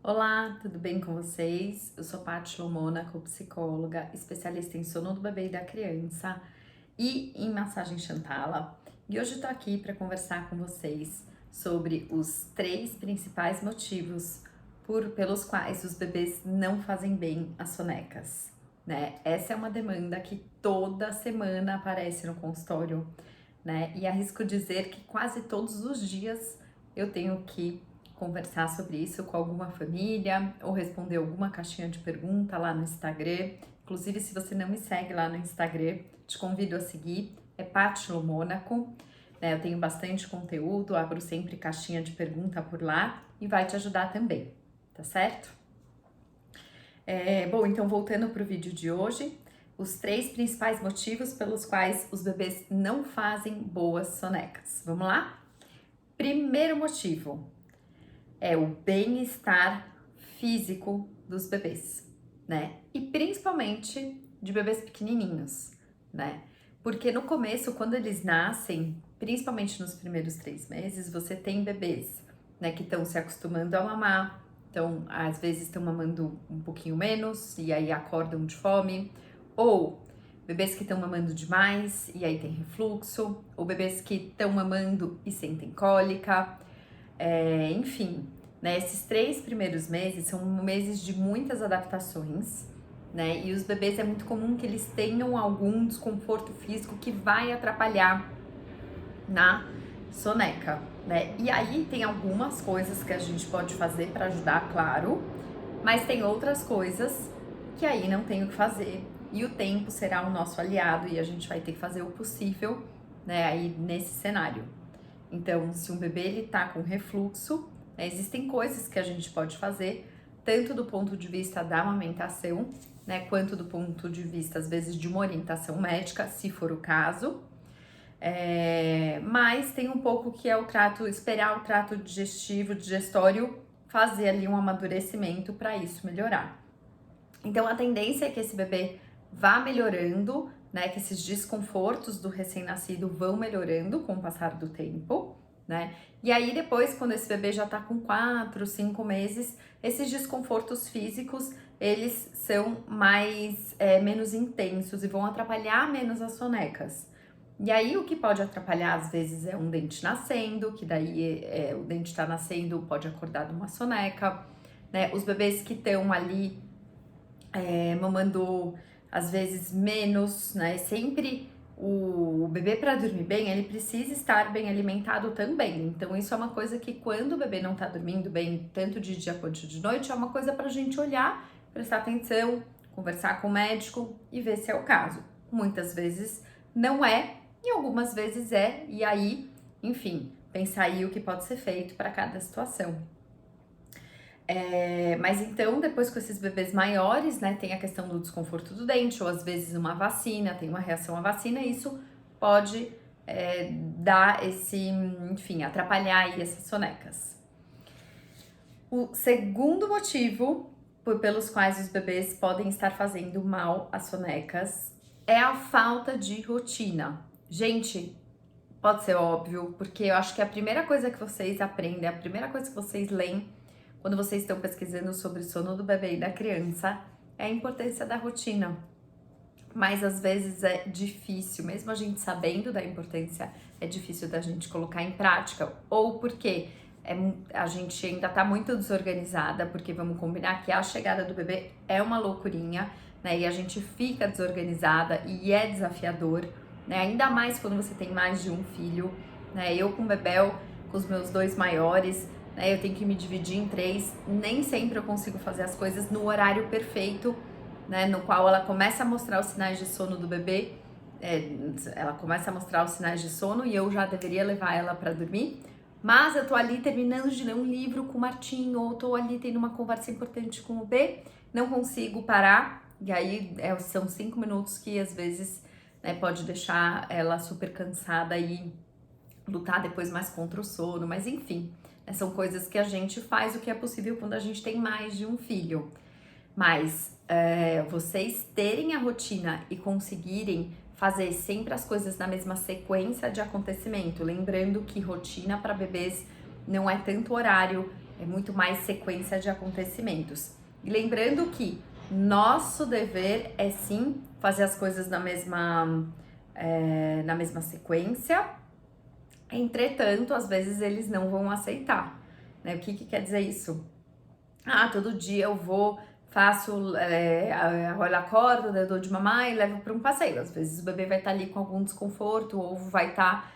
Olá, tudo bem com vocês? Eu sou Paty Lomona, psicóloga, especialista em sono do bebê e da criança e em massagem Xantala. E hoje eu tô aqui para conversar com vocês sobre os 3 principais motivos pelos quais os bebês não fazem bem às sonecas, né? Essa é uma demanda que toda semana aparece no consultório, né? E arrisco dizer que quase todos os dias eu tenho que conversar sobre isso com alguma família ou responder alguma caixinha de pergunta lá no Instagram. Inclusive, se você não me segue lá no Instagram, te convido a seguir, é Paty Lomônaco, né? Eu tenho bastante conteúdo, abro sempre caixinha de pergunta por lá e vai te ajudar também, tá certo? Bom, então voltando para o vídeo de hoje, os 3 principais motivos pelos quais os bebês não fazem boas sonecas. Vamos lá? Primeiro motivo é o bem-estar físico dos bebês, né? E principalmente de bebês pequenininhos, né? Porque no começo, quando eles nascem, principalmente nos primeiros 3 meses, você tem bebês, né, que estão se acostumando a mamar, então às vezes estão mamando um pouquinho menos e aí acordam de fome, ou bebês que estão mamando demais e aí tem refluxo, ou bebês que estão mamando e sentem cólica. Enfim, né, esses 3 primeiros meses são meses de muitas adaptações, né? E os bebês é muito comum que eles tenham algum desconforto físico que vai atrapalhar na soneca, né? E aí tem algumas coisas que a gente pode fazer para ajudar, claro, mas tem outras coisas que aí não tem o que fazer. E o tempo será o nosso aliado e a gente vai ter que fazer o possível, né, aí nesse cenário. Então, se um bebê ele tá com refluxo, né, existem coisas que a gente pode fazer, tanto do ponto de vista da amamentação, né, quanto do ponto de vista, às vezes, de uma orientação médica, se for o caso. Mas tem um pouco que é o trato, esperar o trato digestivo, digestório, fazer ali um amadurecimento para isso melhorar. Então, a tendência é que esse bebê vá melhorando, né, que esses desconfortos do recém-nascido vão melhorando com o passar do tempo, né? E aí depois, quando esse bebê já tá com 4, 5 meses, esses desconfortos físicos, eles são menos intensos e vão atrapalhar menos as sonecas. E aí o que pode atrapalhar às vezes é um dente nascendo, que daí o dente tá nascendo, pode acordar de uma soneca, né? Os bebês que estão ali mamando às vezes menos, né? Sempre o bebê para dormir bem, ele precisa estar bem alimentado também. Então isso é uma coisa que quando o bebê não tá dormindo bem, tanto de dia quanto de noite, é uma coisa pra gente olhar, prestar atenção, conversar com o médico e ver se é o caso. Muitas vezes não é, e algumas vezes é, e aí, enfim, pensar aí o que pode ser feito para cada situação. Mas então, depois com esses bebês maiores, né, tem a questão do desconforto do dente, ou às vezes uma vacina, tem uma reação à vacina, e isso pode dar enfim, atrapalhar aí essas sonecas. O segundo motivo pelos quais os bebês podem estar fazendo mal às sonecas é a falta de rotina. Gente, pode ser óbvio, porque eu acho que a primeira coisa que vocês aprendem, a primeira coisa que vocês leem quando vocês estão pesquisando sobre sono do bebê e da criança é a importância da rotina. Mas às vezes é difícil, mesmo a gente sabendo da importância, é difícil da gente colocar em prática, ou porque a gente ainda tá muito desorganizada, porque vamos combinar que a chegada do bebê é uma loucurinha, né? E a gente fica desorganizada e é desafiador, né? Ainda mais quando você tem mais de um filho, né? Eu com o Bebel, com os meus 2 maiores, né? Eu tenho que me dividir em 3, nem sempre eu consigo fazer as coisas no horário perfeito, né, no qual ela começa a mostrar os sinais de sono do bebê, ela começa a mostrar os sinais de sono e eu já deveria levar ela para dormir, mas eu tô ali terminando de ler um livro com o Martinho, ou tô ali tendo uma conversa importante com o B, não consigo parar, e aí são 5 minutos que às vezes, né, pode deixar ela super cansada e lutar depois mais contra o sono, mas enfim, são coisas que a gente faz o que é possível quando a gente tem mais de um filho. Mas vocês terem a rotina e conseguirem fazer sempre as coisas na mesma sequência de acontecimento, lembrando que rotina para bebês não é tanto horário é muito mais sequência de acontecimentos. E lembrando que nosso dever é sim fazer as coisas na mesma sequência, entretanto, às vezes eles não vão aceitar, né? O que quer dizer isso? Ah, todo dia eu vou, faço, eu acordo, eu dou de mamar e levo para um passeio. Às vezes o bebê vai estar ali com algum desconforto ou vai estar,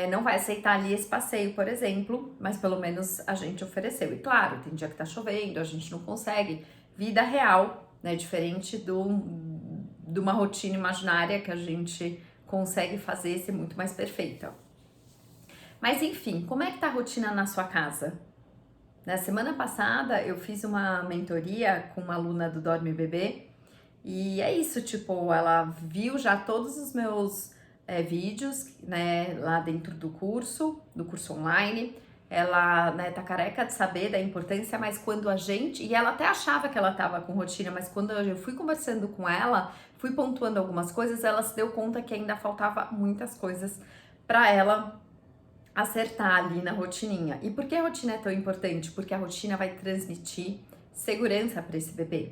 não vai aceitar ali esse passeio, por exemplo, mas pelo menos a gente ofereceu. E claro, tem dia que tá chovendo, a gente não consegue. Vida real, né? Diferente de uma rotina imaginária que a gente consegue fazer ser muito mais perfeita. Mas enfim, como é que tá a rotina na sua casa? Na semana passada eu fiz uma mentoria com uma aluna do Dorme Bebê e é isso, tipo, ela viu já todos os meus vídeos, né, lá dentro do curso online. Ela, né, tá careca de saber da importância, mas quando a gente... E ela até achava que ela tava com rotina, mas quando eu fui conversando com ela, fui pontuando algumas coisas, ela se deu conta que ainda faltava muitas coisas para ela acertar ali na rotininha. E por que a rotina é tão importante? Porque a rotina vai transmitir segurança para esse bebê.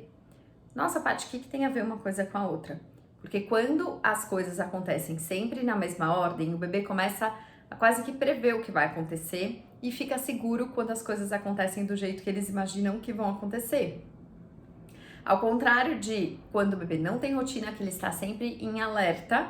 Nossa, Paty, o que tem a ver uma coisa com a outra? Porque quando as coisas acontecem sempre na mesma ordem, o bebê começa a quase que prever o que vai acontecer e fica seguro quando as coisas acontecem do jeito que eles imaginam que vão acontecer. Ao contrário de quando o bebê não tem rotina, que ele está sempre em alerta,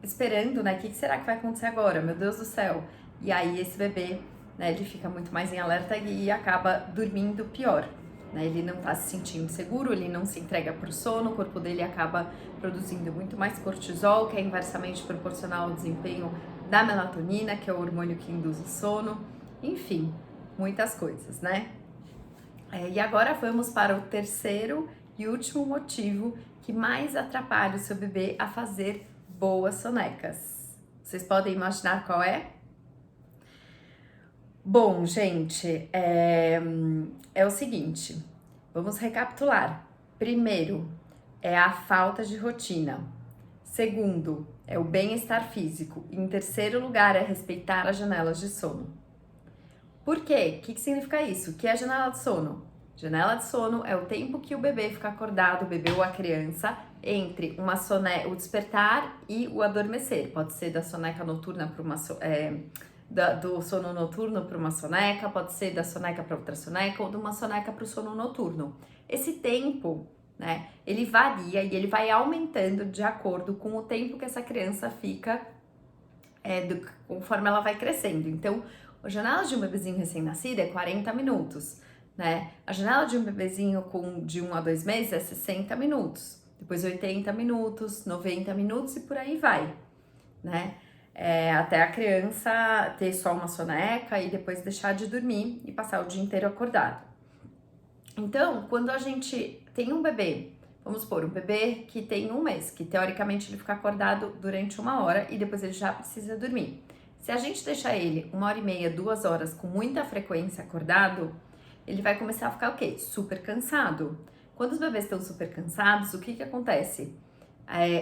esperando, né? O que será que vai acontecer agora? Meu Deus do céu! E aí esse bebê, né, ele fica muito mais em alerta e acaba dormindo pior, né? Ele não tá se sentindo seguro, ele não se entrega pro sono, o corpo dele acaba produzindo muito mais cortisol, que é inversamente proporcional ao desempenho da melatonina, que é o hormônio que induz o sono. Enfim, muitas coisas, né? E agora vamos para o terceiro e último motivo que mais atrapalha o seu bebê a fazer boas sonecas. Vocês podem imaginar qual é? Bom, gente, é o seguinte, vamos recapitular. Primeiro, é a falta de rotina. Segundo, é o bem-estar físico. E em terceiro lugar, é respeitar as janelas de sono. Por quê? O que significa isso? O que é janela de sono? Janela de sono é o tempo que o bebê fica acordado, o bebê ou a criança, entre o despertar e o adormecer. Pode ser da soneca noturna para uma do sono noturno para uma soneca, pode ser da soneca para outra soneca ou de uma soneca para o sono noturno. Esse tempo, né, ele varia e ele vai aumentando de acordo com o tempo que essa criança fica, conforme ela vai crescendo. Então, a janela de um bebezinho recém-nascido é 40 minutos, né? A janela de um bebezinho de 1 a 2 meses é 60 minutos, depois 80 minutos, 90 minutos e por aí vai, né? Até a criança ter só uma soneca e depois deixar de dormir e passar o dia inteiro acordado. Então, quando a gente tem um bebê, vamos supor, um bebê que tem 1 mês, que teoricamente ele fica acordado durante 1 hora e depois ele já precisa dormir. Se a gente deixar ele 1h30, 2 horas com muita frequência acordado, ele vai começar a ficar o quê? Super cansado. Quando os bebês estão super cansados, o que acontece?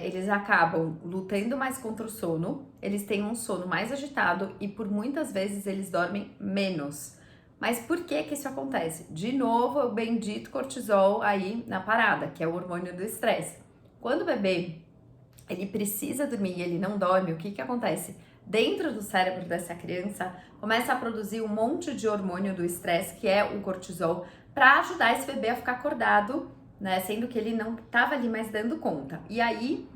Eles acabam lutando mais contra o sono, eles têm um sono mais agitado e por muitas vezes eles dormem menos. Mas por que isso acontece? De novo, o bendito cortisol aí na parada, que é o hormônio do estresse. Quando o bebê ele precisa dormir e ele não dorme, o que acontece? Dentro do cérebro dessa criança, começa a produzir um monte de hormônio do estresse, que é o cortisol, para ajudar esse bebê a ficar acordado, né? Sendo que ele não estava ali mais dando conta. E aí,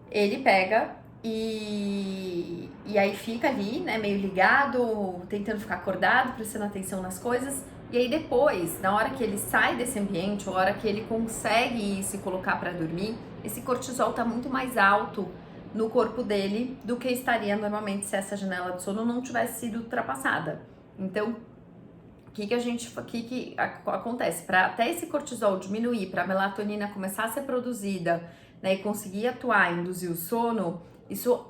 ele pega e aí fica ali, né? Meio ligado, tentando ficar acordado, prestando atenção nas coisas. E aí depois, na hora que ele sai desse ambiente, ou na hora que ele consegue se colocar para dormir, esse cortisol tá muito mais alto no corpo dele do que estaria normalmente se essa janela de sono não tivesse sido ultrapassada. Então, o que acontece? Para até esse cortisol diminuir, para a melatonina começar a ser produzida, né, e conseguir atuar, induzir o sono, isso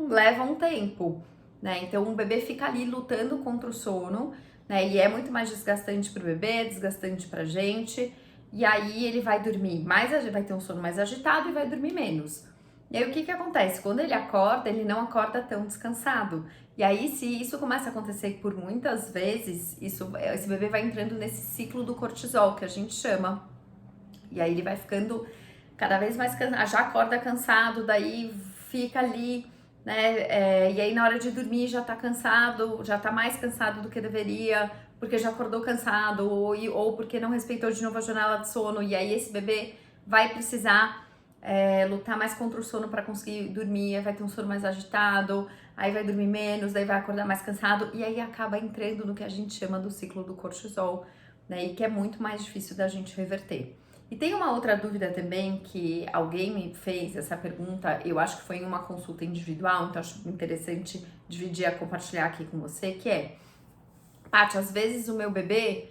leva um tempo, né? Então, o bebê fica ali lutando contra o sono, né? E é muito mais desgastante para o bebê, desgastante para a gente. E aí ele vai dormir vai ter um sono mais agitado e vai dormir menos. E aí o que que acontece? Quando ele acorda, ele não acorda tão descansado. E aí, se isso começa a acontecer por muitas vezes, esse bebê vai entrando nesse ciclo do cortisol, que a gente chama. E aí ele vai ficando cada vez mais cansado, já acorda cansado, daí fica ali, né? E aí na hora de dormir já tá cansado, já tá mais cansado do que deveria, porque já acordou cansado, ou porque não respeitou de novo a janela de sono, e aí esse bebê vai precisar lutar mais contra o sono para conseguir dormir, vai ter um sono mais agitado, aí vai dormir menos, daí vai acordar mais cansado, e aí acaba entrando no que a gente chama do ciclo do cortisol, né? E que é muito mais difícil da gente reverter. E tem uma outra dúvida também que alguém me fez essa pergunta, eu acho que foi em uma consulta individual, então acho interessante dividir, compartilhar aqui com você, que é, Paty, às vezes o meu bebê,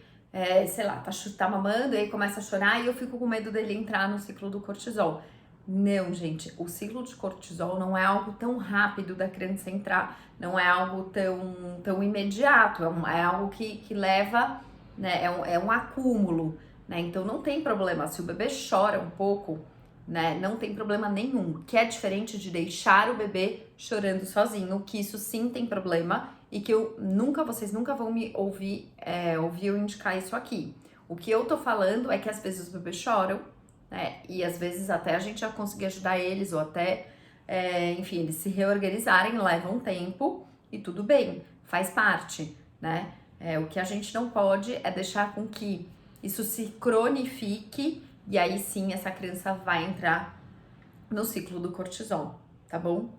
sei lá, tá mamando e aí começa a chorar e eu fico com medo dele entrar no ciclo do cortisol. Não, gente, o ciclo de cortisol não é algo tão rápido da criança entrar, não é algo tão imediato, é algo que leva, né, é um acúmulo, né? Então não tem problema, se o bebê chora um pouco, né, não tem problema nenhum, que é diferente de deixar o bebê chorando sozinho, que isso sim tem problema e que vocês nunca vão me ouvir eu indicar isso aqui. O que eu tô falando é que às vezes os bebês choram, né? E às vezes até a gente já conseguir ajudar eles, ou até, enfim, eles se reorganizarem, leva um tempo e tudo bem, faz parte, né? O que a gente não pode é deixar com que isso se cronifique e aí sim essa criança vai entrar no ciclo do cortisol, tá bom?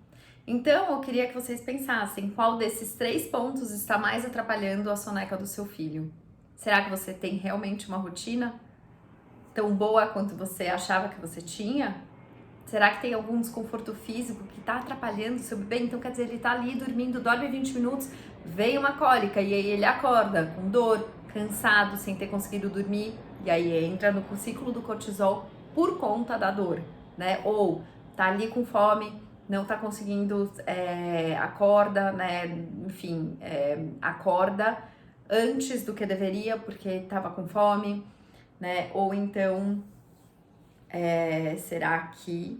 Então eu queria que vocês pensassem qual desses 3 pontos está mais atrapalhando a soneca do seu filho. Será que você tem realmente uma rotina tão boa quanto você achava que você tinha? Será que tem algum desconforto físico que está atrapalhando o seu bebê? Então quer dizer, ele está ali dormindo, dorme 20 minutos, veio uma cólica e aí ele acorda com dor, cansado, sem ter conseguido dormir, e aí entra no ciclo do cortisol por conta da dor, né? Ou tá ali com fome, não tá conseguindo, acorda, né? Enfim, acorda antes do que deveria porque estava com fome, né? Ou então, o que será que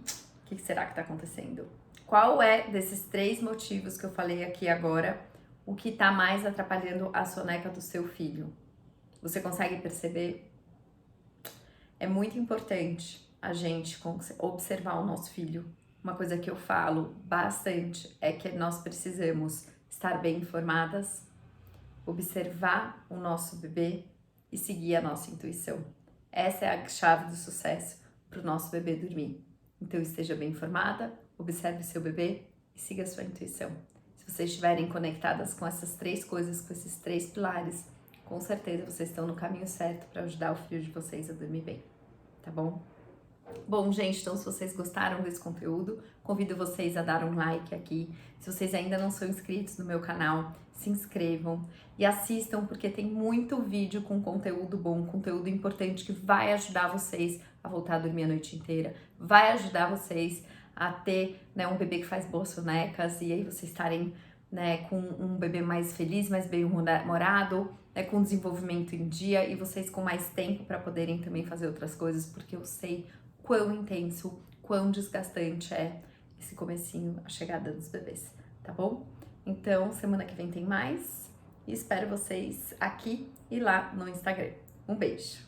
está acontecendo? Qual é desses 3 motivos que eu falei aqui agora, o que está mais atrapalhando a soneca do seu filho? Você consegue perceber? É muito importante a gente observar o nosso filho. Uma coisa que eu falo bastante é que nós precisamos estar bem informadas, observar o nosso bebê e seguir a nossa intuição. Essa é a chave do sucesso para o nosso bebê dormir. Então esteja bem informada, observe seu bebê e siga a sua intuição. Se vocês estiverem conectadas com essas 3 coisas, com esses 3 pilares, com certeza vocês estão no caminho certo para ajudar o filho de vocês a dormir bem, tá bom? Bom, gente, então se vocês gostaram desse conteúdo, convido vocês a dar um like aqui. Se vocês ainda não são inscritos no meu canal, se inscrevam e assistam, porque tem muito vídeo com conteúdo bom, conteúdo importante que vai ajudar vocês a voltar a dormir a noite inteira, vai ajudar vocês a ter, né, um bebê que faz boas sonecas e aí vocês estarem, né, com um bebê mais feliz, mais bem-humorado, né, com desenvolvimento em dia e vocês com mais tempo para poderem também fazer outras coisas, porque eu sei quão intenso, quão desgastante é esse comecinho, a chegada dos bebês, tá bom? Então, semana que vem tem mais e espero vocês aqui e lá no Instagram. Um beijo!